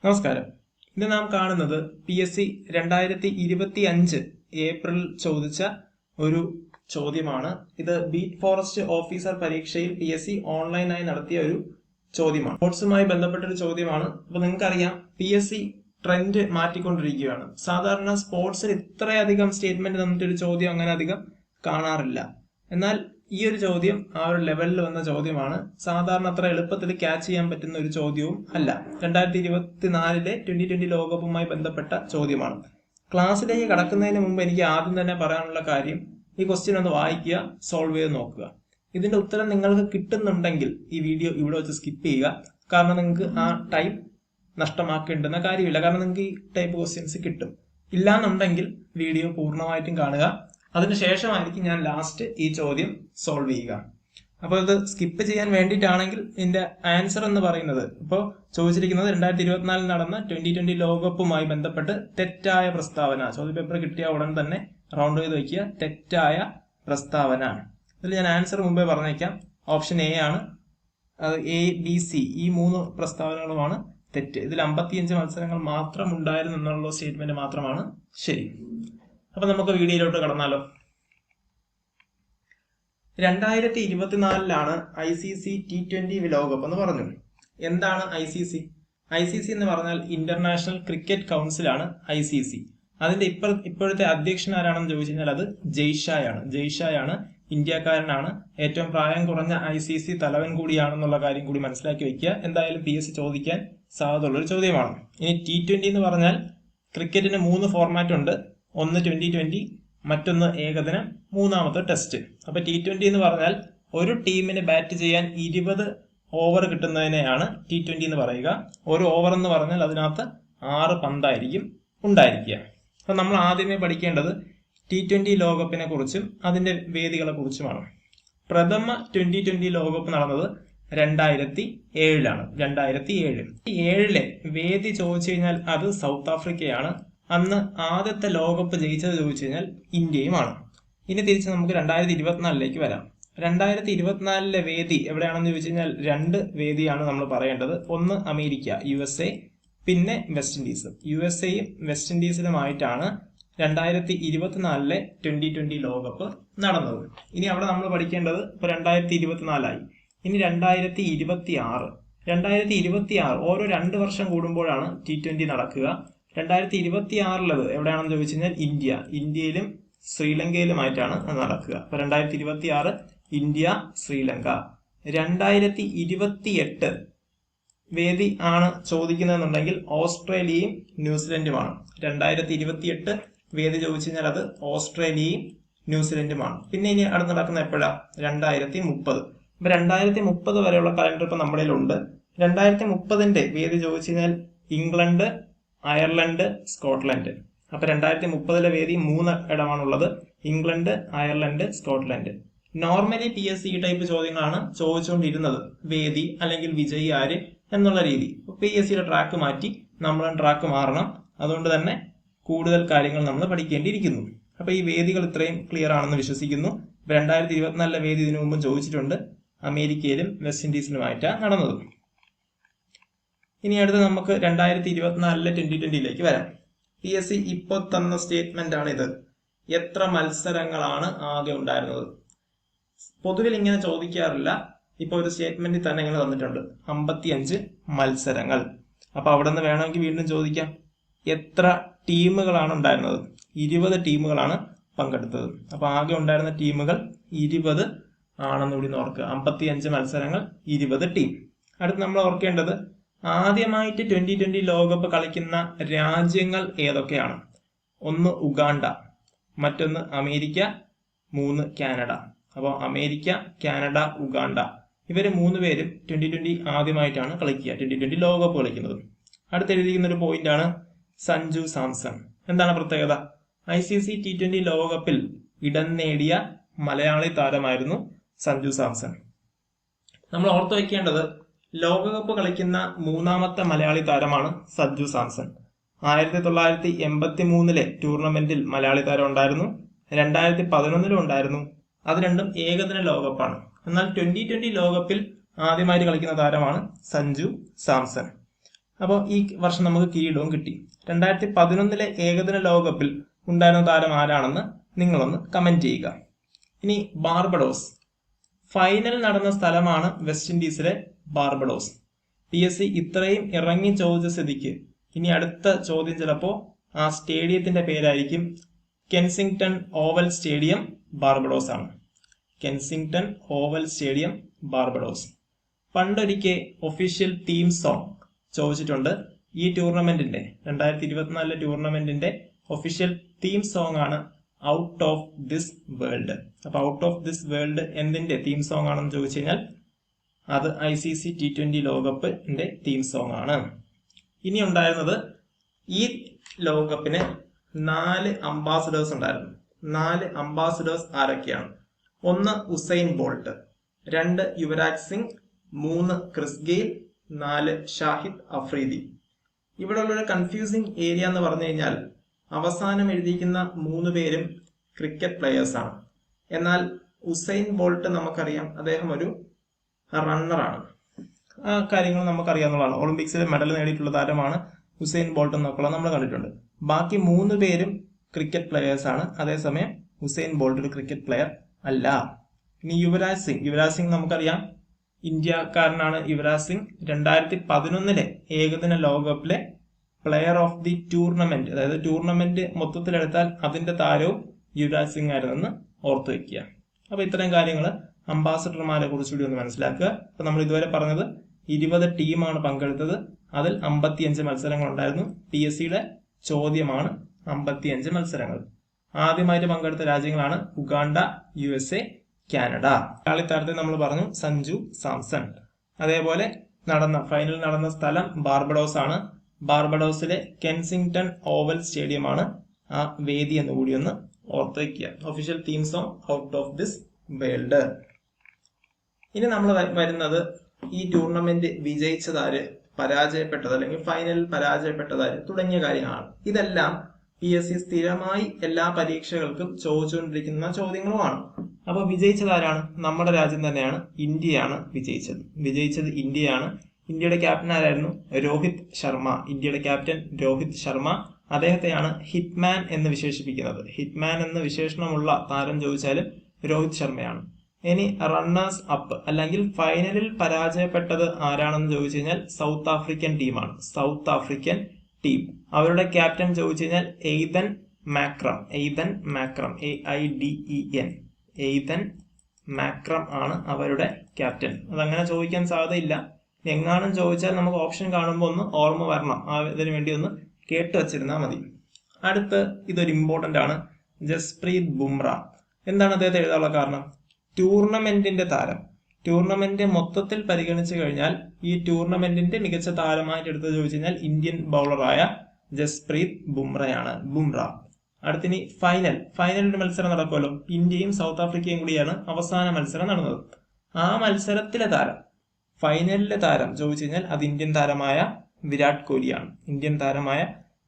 നമസ്കാരം. ഇത് നാം കാണുന്നത് PSC 2025 ഏപ്രിൽ ചോദിച്ച ഒരു ചോദ്യമാണ്. ഇത് ബീറ്റ് ഫോറസ്റ്റ് ഓഫീസർ പരീക്ഷയിൽ PSC ഓൺലൈനായി നടത്തിയ ഒരു ചോദ്യമാണ്. സ്പോർട്സുമായി ബന്ധപ്പെട്ട ഒരു ചോദ്യമാണ്. അപ്പൊ നിങ്ങൾക്കറിയാം PSC ട്രെൻഡ് മാറ്റിക്കൊണ്ടിരിക്കുകയാണ്. സാധാരണ സ്പോർട്സിൽ ഇത്രയധികം സ്റ്റേറ്റ്മെന്റ് തന്നിട്ടൊരു ചോദ്യം അങ്ങനെ അധികം കാണാറില്ല. എന്നാൽ ഈ ഒരു ചോദ്യം ആ ഒരു ലെവലിൽ വന്ന ചോദ്യമാണ്. സാധാരണ അത്ര എളുപ്പത്തിൽ ക്യാച്ച് ചെയ്യാൻ പറ്റുന്ന ഒരു ചോദ്യവും അല്ല. 2024 2020 ലോകകപ്പുമായി ബന്ധപ്പെട്ട ചോദ്യമാണ്. ക്ലാസ്സിലേക്ക് കടക്കുന്നതിന് മുമ്പ് എനിക്ക് ആദ്യം തന്നെ പറയാനുള്ള കാര്യം, ഈ ക്വസ്റ്റ്യൻ ഒന്ന് വായിക്കുക, സോൾവ് ചെയ്ത് നോക്കുക. ഇതിന്റെ ഉത്തരം നിങ്ങൾക്ക് കിട്ടുന്നുണ്ടെങ്കിൽ ഈ വീഡിയോ ഇവിടെ വെച്ച് സ്കിപ്പ് ചെയ്യുക. കാരണം നിങ്ങൾക്ക് ആ ടൈം നഷ്ടമാക്കേണ്ടുന്ന കാര്യമില്ല. കാരണം നിങ്ങൾക്ക് ഈ ടൈപ്പ് ക്വസ്റ്റ്യൻസ് കിട്ടും. ഇല്ലാന്നുണ്ടെങ്കിൽ വീഡിയോ പൂർണ്ണമായിട്ടും കാണുക. അതിനുശേഷമായിരിക്കും ഞാൻ ലാസ്റ്റ് ഈ ചോദ്യം സോൾവ് ചെയ്യുക. അപ്പോൾ ഇത് സ്കിപ്പ് ചെയ്യാൻ വേണ്ടിയിട്ടാണെങ്കിൽ ഇതിന്റെ ആൻസർ എന്ന് പറയുന്നത് ഇപ്പോൾ ചോദിച്ചിരിക്കുന്നത് 2024 നടന്ന 2020 ലോകകപ്പുമായി ബന്ധപ്പെട്ട് തെറ്റായ പ്രസ്താവന. ചോദ്യപേപ്പർ കിട്ടിയ ഉടൻ തന്നെ റൗണ്ട് ചെയ്ത് വയ്ക്കുക, തെറ്റായ പ്രസ്താവന. ഇതിൽ ഞാൻ ആൻസർ മുമ്പേ പറഞ്ഞേക്കാം. ഓപ്ഷൻ എ ആണ്. അത് ABC, ഈ 3 പ്രസ്താവനകളുമാണ് തെറ്റ്. ഇതിൽ 55 മത്സരങ്ങൾ മാത്രം ഉണ്ടായിരുന്നു എന്നുള്ള സ്റ്റേറ്റ്മെന്റ് മാത്രമാണ് ശരി. അപ്പൊ നമുക്ക് വീഡിയോയിലോട്ട് കടന്നാലോ. 2024 ICC T20 ലോകകപ്പ് എന്ന് പറഞ്ഞു. എന്താണ് ICC? ICC എന്ന് പറഞ്ഞാൽ ഇന്റർനാഷണൽ ക്രിക്കറ്റ് കൗൺസിലാണ് ICC. അതിന്റെ ഇപ്പോഴത്തെ അധ്യക്ഷൻ ആരാണെന്ന് ചോദിച്ചു കഴിഞ്ഞാൽ അത് ജയ്ഷായാണ്. ഇന്ത്യക്കാരനാണ്. ഏറ്റവും പ്രായം കുറഞ്ഞ ICC തലവൻ കൂടിയാണെന്നുള്ള കാര്യം കൂടി മനസ്സിലാക്കി വെക്കുക. എന്തായാലും PSC ചോദിക്കാൻ സാധ്യതയുള്ളൊരു ചോദ്യമാണ്. ഇനി T20 എന്ന് പറഞ്ഞാൽ ക്രിക്കറ്റിന് 3 ഫോർമാറ്റ് ഉണ്ട്. ഒന്ന് T20, മറ്റൊന്ന് ഏകദിനം, മൂന്നാമത്തെ ടെസ്റ്റ്. അപ്പൊ T20 എന്ന് പറഞ്ഞാൽ ഒരു ടീമിന് ബാറ്റ് ചെയ്യാൻ 20 ഓവർ കിട്ടുന്നതിനെയാണ് T20 എന്ന് പറയുക. ഒരു ഓവർ എന്ന് പറഞ്ഞാൽ അതിനകത്ത് 6 പന്തായിരിക്കും ഉണ്ടായിരിക്കുക. അപ്പൊ നമ്മൾ ആദ്യമേ പഠിക്കേണ്ടത് T20 ലോകകപ്പിനെ കുറിച്ചും അതിന്റെ വേദികളെ കുറിച്ചുമാണ്. പ്രഥമ 2020 ലോകകപ്പ് നടന്നത് 2007 2007 വേദി ചോദിച്ചു കഴിഞ്ഞാൽ അത് സൗത്ത് ആഫ്രിക്കയാണ്. അന്ന് ആദ്യത്തെ ലോകകപ്പ് ജയിച്ചത് ചോദിച്ചു കഴിഞ്ഞാൽ ഇന്ത്യയുമാണ്. ഇനി തിരിച്ച് നമുക്ക് 2024 വരാം. 2024 വേദി എവിടെയാണെന്ന് ചോദിച്ചു കഴിഞ്ഞാൽ 2 വേദിയാണ് നമ്മൾ പറയേണ്ടത്. ഒന്ന് അമേരിക്ക, USA, പിന്നെ വെസ്റ്റ് ഇൻഡീസ്. USAയും വെസ്റ്റ് ഇൻഡീസിലുമായിട്ടാണ് 2024 2020 ലോകകപ്പ് നടന്നത്. ഇനി അവിടെ നമ്മൾ പഠിക്കേണ്ടത് ഇപ്പൊ 2024 ഇനി 2026 ഓരോ 2 വർഷം കൂടുമ്പോഴാണ് T20 നടക്കുക. 2026 എവിടെയാണെന്ന് ചോദിച്ചു കഴിഞ്ഞാൽ ഇന്ത്യയിലും ശ്രീലങ്കയിലുമായിട്ടാണ് നടക്കുക. അപ്പൊ 2026 ഇന്ത്യ, ശ്രീലങ്ക. 2028 വേദി ആണ് ചോദിക്കുന്നതെന്നുണ്ടെങ്കിൽ ഓസ്ട്രേലിയയും ന്യൂസിലൻഡുമാണ്. 2028 വേദി ചോദിച്ചു കഴിഞ്ഞാൽ അത് ഓസ്ട്രേലിയയും ന്യൂസിലൻഡുമാണ്. പിന്നെ ഇനി അടുത്ത് നടക്കുന്ന എപ്പോഴാ? 2030. അപ്പൊ 2030 വരെയുള്ള കലണ്ടർ ഇപ്പൊ നമ്മുടെ ഉണ്ട്. 2030 വേദി ചോദിച്ചു കഴിഞ്ഞാൽ ഇംഗ്ലണ്ട്, അയർലൻഡ്, സ്കോട്ട്ലൻഡ്. അപ്പൊ 2030 വേദി 3 ഇടമാണുള്ളത്: England, Ireland, Scotland. Normally PSC ഈ ടൈപ്പ് ചോദ്യങ്ങളാണ് ചോദിച്ചുകൊണ്ടിരുന്നത്, വേദി അല്ലെങ്കിൽ വിജയി ആര് എന്നുള്ള രീതി. PSCയുടെ ട്രാക്ക് മാറ്റി നമ്മളും ട്രാക്ക് മാറണം. അതുകൊണ്ട് തന്നെ കൂടുതൽ കാര്യങ്ങൾ നമ്മൾ പഠിക്കേണ്ടിയിരിക്കുന്നു. അപ്പൊ ഈ വേദികൾ ഇത്രയും ക്ലിയർ ആണെന്ന് വിശ്വസിക്കുന്നു. 2024 വേദി ഇതിനു മുമ്പ് ചോദിച്ചിട്ടുണ്ട്. അമേരിക്കയിലും വെസ്റ്റ് ഇൻഡീസിലുമായിട്ടാണ് നടന്നത്. ഇനി അടുത്ത് നമുക്ക് 2024 2020 വരാം. PSC ഇപ്പൊ തന്ന സ്റ്റേറ്റ്മെന്റ് ആണ് ഇത്. എത്ര മത്സരങ്ങളാണ് ആകെ ഉണ്ടായിരുന്നത്? പൊതുവിൽ ഇങ്ങനെ ചോദിക്കാറില്ല. ഇപ്പൊ ഒരു സ്റ്റേറ്റ്മെന്റിൽ തന്നെ ഇങ്ങനെ തന്നിട്ടുണ്ട്, 55 മത്സരങ്ങൾ. അപ്പൊ അവിടെ നിന്ന് വേണമെങ്കിൽ വീണ്ടും ചോദിക്കാം, എത്ര ടീമുകളാണ് ഉണ്ടായിരുന്നത്? 20 ടീമുകളാണ് പങ്കെടുത്തത്. അപ്പൊ ആകെ ഉണ്ടായിരുന്ന ടീമുകൾ 20 ആണെന്ന് കൂടി ഓർക്കുക. 55 മത്സരങ്ങൾ, 20 ടീം. അടുത്ത് നമ്മൾ ഓർക്കേണ്ടത്, ആദ്യമായിട്ട് 2020 ലോകകപ്പ് കളിക്കുന്ന രാജ്യങ്ങൾ ഏതൊക്കെയാണ്? ഒന്ന് ഉഗാണ്ട, മറ്റൊന്ന് അമേരിക്ക, 3 കാനഡ. അപ്പോൾ അമേരിക്ക, കാനഡ, ഉഗാണ്ട, ഇവര് 3 പേരും 2020 ആദ്യമായിട്ടാണ് കളിക്കുക, 2020 ലോകകപ്പ് കളിക്കുന്നത്. അടുത്തെഴുതിയിരിക്കുന്ന ഒരു പോയിന്റ് ആണ് സഞ്ജു സാംസൺ. എന്താണ് പ്രത്യേകത? ICC T20 ലോകകപ്പിൽ ഇടം നേടിയ മലയാളി താരമായിരുന്നു സഞ്ജു സാംസൺ. നമ്മൾ ഓർത്തു വെക്കേണ്ടത്, ലോകകപ്പ് കളിക്കുന്ന 3ാമത്തെ മലയാളി താരമാണ് സഞ്ജു സാംസൺ. 1983 ടൂർണമെന്റിൽ മലയാളി താരം ഉണ്ടായിരുന്നു. 2011 ഉണ്ടായിരുന്നു. അത് രണ്ടും ഏകദിന ലോകകപ്പാണ്. എന്നാൽ 2020 ലോകകപ്പിൽ ആദ്യമായിട്ട് കളിക്കുന്ന താരമാണ് സഞ്ജു സാംസൺ. അപ്പോൾ ഈ വർഷം നമുക്ക് കിരീടവും കിട്ടി. 2011 ഏകദിന ലോകകപ്പിൽ ഉണ്ടായിരുന്ന താരം ആരാണെന്ന് നിങ്ങളൊന്ന് കമന്റ് ചെയ്യുക. ഇനി ബാർബഡോസ്. ഫൈനൽ നടന്ന സ്ഥലമാണ് വെസ്റ്റ് ഇൻഡീസിലെ ബാർബഡോസ്. PSC ഇത്രയും ഇറങ്ങി ചോദിച്ച സ്ഥിതിക്ക് ഇനി അടുത്ത ചോദ്യം ചിലപ്പോ ആ സ്റ്റേഡിയത്തിന്റെ പേരായിരിക്കും കെൻസിംഗ്ടൺ ഓവൽ സ്റ്റേഡിയം ബാർബഡോസ് ആണ്. Kensington oval stadium Barbados. പണ്ടൊരിക്കൽ ഒഫീഷ്യൽ തീം സോങ് ചോദിച്ചിട്ടുണ്ട്. ഈ ടൂർണമെന്റിന്റെ 2024 ടൂർണമെന്റിന്റെ ഒഫീഷ്യൽ തീം സോങ് ആണ് ഔട്ട് ഓഫ് ദിസ് വേൾഡ്. അപ്പൊ ഔട്ട് ഓഫ് ദിസ് വേൾഡ് എന്തിന്റെ തീം സോങ് ആണെന്ന് ചോദിച്ചു കഴിഞ്ഞാൽ അത് ICC T20 ലോകകപ്പിന്റെ തീം സോങ് ആണ്. ഇനി ഉണ്ടായിരുന്നത് ഈ ലോകകപ്പിന് 4 അംബാസഡേഴ്സ് ഉണ്ടായിരുന്നു. 4 അംബാസഡേഴ്സ് ആരൊക്കെയാണ്? 1 Usain bolt, 2 Yuvraj Singh, 3 Chris Gayle, 4 Shahid Afridi. ഇവിടെ ഉള്ളൊരു കൺഫ്യൂസിംഗ് ഏരിയ എന്ന് പറഞ്ഞു കഴിഞ്ഞാൽ അവസാനം എഴുതിയിരിക്കുന്ന 3 പേരും ക്രിക്കറ്റ് പ്ലെയേഴ്സ് ആണ്. എന്നാൽ ഉസൈൻ ബോൾട്ട് നമുക്കറിയാം, അദ്ദേഹം ഒരു റണ്ണറാണ്. ആ കാര്യങ്ങൾ നമുക്കറിയാവുന്നതാണ്. ഒളിമ്പിക്സിൽ മെഡൽ നേടിയിട്ടുള്ള താരമാണ് ഉസൈൻ ബോൾട്ട് എന്നൊക്കെയുള്ള നമ്മൾ കണ്ടിട്ടുണ്ട്. ബാക്കി 3 പേരും ക്രിക്കറ്റ് പ്ലെയേഴ്സ് ആണ്. അതേസമയം ഉസൈൻ ബോൾട്ട് ഒരു ക്രിക്കറ്റ് പ്ലെയർ അല്ല. ഇനി യുവരാജ് സിംഗ് നമുക്കറിയാം, ഇന്ത്യക്കാരനാണ് യുവരാജ് സിംഗ്. 2011 ഏകദിന ലോകകപ്പിലെ പ്ലെയർ ഓഫ് ദി ടൂർണമെന്റ്, അതായത് ടൂർണമെന്റ് മൊത്തത്തിലെടുത്താൽ അതിന്റെ താരവും യുവരാജ് സിംഗ് ആയിരുന്നെന്ന് ഓർത്തു വെക്കുക. അപ്പൊ ഇത്തരം കാര്യങ്ങൾ അംബാസഡർമാരെ കുറിച്ചുകൂടി ഒന്ന് മനസ്സിലാക്കുക. അപ്പൊ നമ്മൾ ഇതുവരെ പറഞ്ഞത് 20 ടീമാണ് പങ്കെടുത്തത്. അതിൽ 55 മത്സരങ്ങൾ ഉണ്ടായിരുന്നു. PSCയുടെ ചോദ്യമാണ് 55 മത്സരങ്ങൾ. ആദ്യമായിട്ട് പങ്കെടുത്ത രാജ്യങ്ങളാണ് ഉഗാണ്ട, USA, കാനഡ. കളിത്താരത്തെ നമ്മൾ പറഞ്ഞു സഞ്ജു സാംസൺ. അതേപോലെ ഫൈനൽ നടന്ന സ്ഥലം ബാർബഡോസ് ആണ്. ബാർബഡോസിലെ കെൻസിംഗ്ടൺ ഓവൽ സ്റ്റേഡിയമാണ് ആ വേദി എന്ന് കൂടി ഒന്ന് ഓർത്ത് വയ്ക്കുക. Official theme song out of this world. ഇനി നമ്മൾ വരുന്നത് ഈ ടൂർണമെന്റ് വിജയിച്ചതാര്, പരാജയപ്പെട്ടത് അല്ലെങ്കിൽ ഫൈനലിൽ പരാജയപ്പെട്ടതാര് തുടങ്ങിയ കാര്യങ്ങളാണ്. ഇതെല്ലാം PSC സ്ഥിരമായി എല്ലാ പരീക്ഷകൾക്കും ചോദിച്ചുകൊണ്ടിരിക്കുന്ന ചോദ്യങ്ങളുമാണ്. അപ്പൊ വിജയിച്ചതാരാണ്? നമ്മുടെ രാജ്യം തന്നെയാണ്, ഇന്ത്യയാണ് വിജയിച്ചത് ഇന്ത്യയാണ്. ഇന്ത്യയുടെ ക്യാപ്റ്റൻ ആരായിരുന്നു? രോഹിത് ശർമ്മ. ഇന്ത്യയുടെ ക്യാപ്റ്റൻ രോഹിത് ശർമ്മ. അദ്ദേഹത്തെയാണ് ഹിറ്റ്മാൻ എന്ന് വിശേഷിപ്പിക്കുന്നത്. ഹിറ്റ്മാൻ എന്ന് വിശേഷണമുള്ള താരം ചോദിച്ചാലും രോഹിത് ശർമ്മയാണ്. ഇനി റണ്ണേഴ്സ് അപ്പ് അല്ലെങ്കിൽ ഫൈനലിൽ പരാജയപ്പെട്ടത് ആരാണെന്ന് ചോദിച്ചു കഴിഞ്ഞാൽ സൗത്ത് ആഫ്രിക്കൻ ടീമാണ്. South African team. അവരുടെ ക്യാപ്റ്റൻ ചോദിച്ചു കഴിഞ്ഞാൽ Ethan Markram. AIDEN. Ethan Markram ആണ് അവരുടെ ക്യാപ്റ്റൻ. അതങ്ങനെ ചോദിക്കാൻ സാധ്യതയില്ല. എങ്ങാനും ചോദിച്ചാൽ നമുക്ക് ഓപ്ഷൻ കാണുമ്പോൾ ഒന്ന് ഓർമ്മ വരണം. ഇതിനു വേണ്ടി ഒന്ന് കേട്ട് വച്ചിരുന്നാൽ മതി. അടുത്ത് ഇതൊരു ഇമ്പോർട്ടന്റ് ആണ്, ജസ്പ്രീത് ബുംറ. എന്താണ് അദ്ദേഹത്തെ എഴുതാനുള്ള കാരണം? ടൂർണമെന്റിന്റെ താരം. ടൂർണമെന്റ് മൊത്തത്തിൽ പരിഗണിച്ചു കഴിഞ്ഞാൽ ഈ ടൂർണമെന്റിന്റെ മികച്ച താരമായിട്ട് എടുത്ത് ചോദിച്ചു കഴിഞ്ഞാൽ ഇന്ത്യൻ ബൗളറായ ജസ്പ്രീത് ബുംറയാണ്. അടുത്തിനി ഫൈനലിന്റെ മത്സരം നടക്കുമല്ലോ. ഇന്ത്യയും സൗത്ത് ആഫ്രിക്കയും കൂടിയാണ് അവസാന മത്സരം നടന്നത്. ആ മത്സരത്തിലെ താരം, ഫൈനലിലെ താരം ചോദിച്ചു കഴിഞ്ഞാൽ അത് ഇന്ത്യൻ താരമായ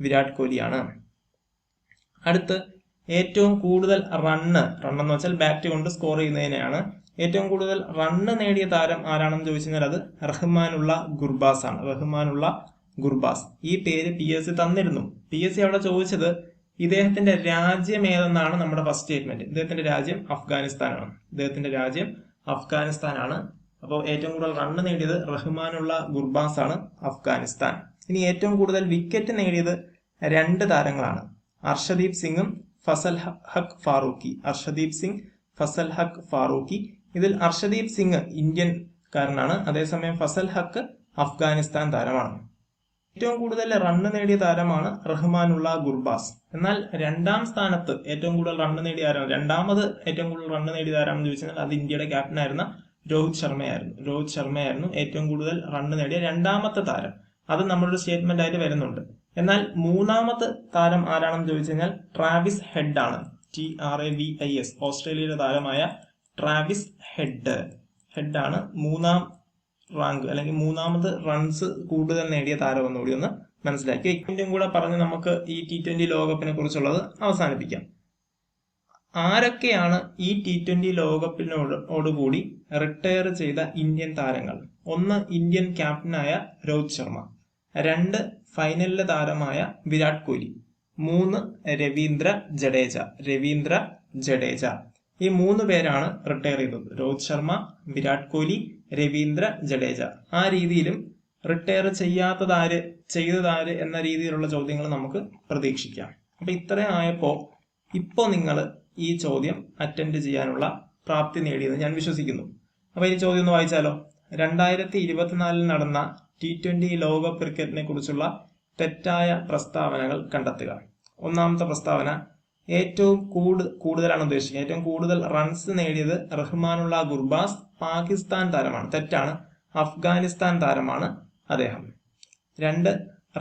വിരാട് കോഹ്ലിയാണ്. അടുത്ത് ഏറ്റവും കൂടുതൽ റണ്ണ് എന്ന് വെച്ചാൽ ബാറ്റ് കൊണ്ട് സ്കോർ ചെയ്യുന്നതിനെയാണ്. ഏറ്റവും കൂടുതൽ റണ്ണ് നേടിയ താരം ആരാണെന്ന് ചോദിച്ചു കഴിഞ്ഞാൽ അത് റഹ്മാനുള്ള ഗുർബാസ് ആണ്. ഈ പേര് PSC തന്നിരുന്നു. PSC അവിടെ ചോദിച്ചത് ഇദ്ദേഹത്തിന്റെ രാജ്യം ഏതെന്നാണ് നമ്മുടെ ഫസ്റ്റ് സ്റ്റേറ്റ്മെന്റ്. ഇദ്ദേഹത്തിന്റെ രാജ്യം അഫ്ഗാനിസ്ഥാനാണ്. അപ്പോൾ ഏറ്റവും കൂടുതൽ റണ്ണ് നേടിയത് റഹ്മാനുള്ള ഗുർബാസ് ആണ്, അഫ്ഗാനിസ്ഥാൻ. ഇനി ഏറ്റവും കൂടുതൽ വിക്കറ്റ് നേടിയത് 2 താരങ്ങളാണ്, അർഷദീപ് സിംഗും ഫസൽ ഹക്ക് ഫാറൂഖി. ഇതിൽ അർഷദീപ് സിംഗ് ഇന്ത്യൻകാരനാണ്, അതേസമയം ഫസൽ ഹക്ക് അഫ്ഗാനിസ്ഥാൻ താരമാണ്. ഏറ്റവും കൂടുതൽ റണ്ണ് നേടിയ താരമാണ് റഹ്മാനുള്ള ഗുർബാസ്. എന്നാൽ രണ്ടാം സ്ഥാനത്ത് ഏറ്റവും കൂടുതൽ റണ്ണ് നേടിയ ആരാണ്? രണ്ടാമത് ഏറ്റവും കൂടുതൽ റണ്ണ് നേടിയ ആരാണെന്ന് ചോദിച്ചാൽ അത് ഇന്ത്യയുടെ ക്യാപ്റ്റനായിരുന്ന രോഹിത് ശർമ്മയായിരുന്നു ഏറ്റവും കൂടുതൽ റണ്ണ് നേടിയ രണ്ടാമത്തെ താരം. അത് നമ്മളൊരു സ്റ്റേറ്റ്മെന്റ് ആയിട്ട് വരുന്നുണ്ട്. എന്നാൽ മൂന്നാമത്തെ താരം ആരാണെന്ന് ചോദിച്ചു കഴിഞ്ഞാൽ ട്രാവിസ് ഹെഡ് ആണ്. TRAVIS. ഓസ്ട്രേലിയയിലെ താരമായ ട്രാവിസ് ഹെഡ് ആണ് മൂന്നാം റാങ്ക് അല്ലെങ്കിൽ മൂന്നാമത് റൺസ് കൂടുതൽ നേടിയ താരം എന്നുകൂടി ഒന്ന് മനസ്സിലാക്കി. ഇന്ത്യയും കൂടെ പറഞ്ഞ് നമുക്ക് ഈ T20 ലോകകപ്പിനെ കുറിച്ചുള്ളത് അവസാനിപ്പിക്കാം. ആരൊക്കെയാണ് ഈ T20 ലോകകപ്പിനോടുകൂടി റിട്ടയർ ചെയ്ത ഇന്ത്യൻ താരങ്ങൾ? ഒന്ന് ഇന്ത്യൻ ക്യാപ്റ്റനായ രോഹിത് ശർമ്മ, 2 ഫൈനലിലെ താരമായ വിരാട് കോഹ്ലി, 3 രവീന്ദ്ര ജഡേജ. ഈ 3 പേരാണ് റിട്ടയർ ചെയ്തത്. രോഹിത് ശർമ്മ, വിരാട് കോഹ്ലി, രവീന്ദ്ര ജഡേജ. ആ രീതിയിലും റിട്ടയർ ചെയ്തതാര് എന്ന രീതിയിലുള്ള ചോദ്യങ്ങൾ നമുക്ക് പ്രതീക്ഷിക്കാം. അപ്പൊ ഇത്രയും ആയപ്പോ ഇപ്പോ നിങ്ങൾ ഈ ചോദ്യം അറ്റൻഡ് ചെയ്യാനുള്ള പ്രാപ്തി നേടിയെന്ന് ഞാൻ വിശ്വസിക്കുന്നു. അപ്പൊ ഈ ചോദ്യം ഒന്ന് വായിച്ചാലോ. 2024 നടന്ന T20 ലോകകപ്പ് ക്രിക്കറ്റിനെ കുറിച്ചുള്ള തെറ്റായ പ്രസ്താവനകൾ കണ്ടെത്തുക. ഒന്നാമത്തെ പ്രസ്താവന, ഏറ്റവും കൂടുതലാണ് ഉദ്ദേശിക്കുന്നത്. ഏറ്റവും കൂടുതൽ റൺസ് നേടിയത് റഹ്മാനുള്ള ഗുർബാസ് പാകിസ്ഥാൻ താരമാണ്. തെറ്റാണ്, അഫ്ഗാനിസ്ഥാൻ താരമാണ് അദ്ദേഹം. 2,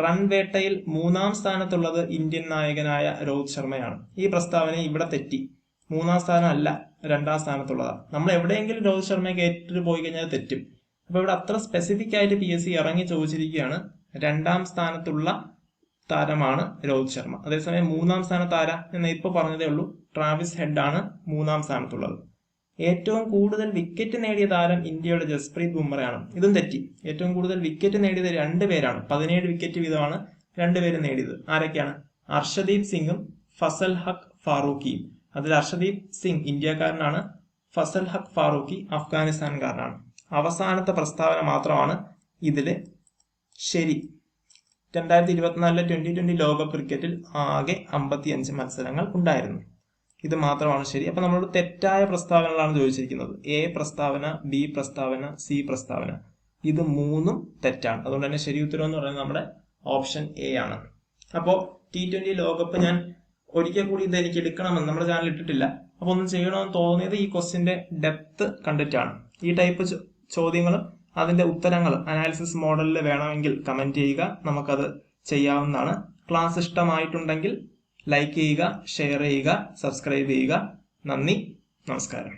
റൺ വേട്ടയിൽ 3-ാം സ്ഥാനത്തുള്ളത് ഇന്ത്യൻ നായകനായ രോഹിത് ശർമ്മയാണ്. ഈ പ്രസ്താവന ഇവിടെ തെറ്റി. 3-ാം സ്ഥാനം അല്ല, 2-ാം സ്ഥാനത്തുള്ളതാണ്. നമ്മൾ എവിടെയെങ്കിലും രോഹിത് ശർമ്മയെ കയറ്റിട്ട് പോയി കഴിഞ്ഞാൽ തെറ്റും. അപ്പൊ ഇവിടെ അത്ര സ്പെസിഫിക് ആയിട്ട് PSC ഇറങ്ങി ചോദിച്ചിരിക്കുകയാണ്. 2-ാം സ്ഥാനത്തുള്ള താരമാണ് രോഹിത് ശർമ്മ. അതേസമയം 3-ാം സ്ഥാനത്ത് ആരാ എന്ന് ഇപ്പൊ പറഞ്ഞതേ ഉള്ളൂ. ട്രാവിസ് ഹെഡ് ആണ് 3-ാം സ്ഥാനത്തുള്ളത്. ഏറ്റവും കൂടുതൽ വിക്കറ്റ് നേടിയ താരം ഇന്ത്യയുടെ ജസ്പ്രീത് ബുംറയാണ്. ഇതും തെറ്റി. ഏറ്റവും കൂടുതൽ വിക്കറ്റ് നേടിയത് 2 പേരാണ്. 17 വിക്കറ്റ് വീതമാണ് 2 പേര് നേടിയത്. ആരൊക്കെയാണ്? അർഷദീപ് സിംഗും ഫസൽ ഹക്ക് ഫാറൂഖിയും. അതിൽ അർഷദീപ് സിംഗ് ഇന്ത്യക്കാരനാണ്, ഫസൽ ഹക്ക് ഫാറൂഖി അഫ്ഗാനിസ്ഥാൻകാരനാണ്. അവസാനത്തെ പ്രസ്താവന മാത്രമാണ് ഇതില് ശരി. 2024 T20 ലോകകപ്പ് ക്രിക്കറ്റിൽ ആകെ 55 മത്സരങ്ങൾ ഉണ്ടായിരുന്നു. ഇത് മാത്രമാണ് ശരി. അപ്പൊ നമ്മളോട് തെറ്റായ പ്രസ്താവനകളാണ് ചോദിച്ചിരിക്കുന്നത്. A പ്രസ്താവന, B പ്രസ്താവന, C പ്രസ്താവന. ഇത് 3ഉം തെറ്റാണ്. അതുകൊണ്ട് തന്നെ ശരി ഉത്തരം എന്ന് പറയുന്നത് നമ്മുടെ ഓപ്ഷൻ A ആണ്. അപ്പോ T20 ലോകകപ്പ് ഞാൻ ഒരിക്കൽ കൂടി ഇത് എനിക്ക് എടുക്കണമെന്ന് നമ്മുടെ ചാനൽ ഇട്ടിട്ടില്ല. അപ്പൊ ഒന്നും ചെയ്യണമെന്ന് തോന്നിയത് ഈ ക്വസ്റ്റിന്റെ ഡെപ്ത് കണ്ടിട്ടാണ്. ഈ ടൈപ്പ് ചോദ്യങ്ങളും അതിന്റെ ഉത്തരങ്ങളും അനാലിസിസ് മോഡലിൽ വേണമെങ്കിൽ കമന്റ് ചെയ്യുക, നമുക്കത് ചെയ്യാവുന്നതാണ്. ക്ലാസ് ഇഷ്ടമായിട്ടുണ്ടെങ്കിൽ ലൈക്ക് ചെയ്യുക, ഷെയർ ചെയ്യുക, സബ്സ്ക്രൈബ് ചെയ്യുക. നന്ദി, നമസ്കാരം.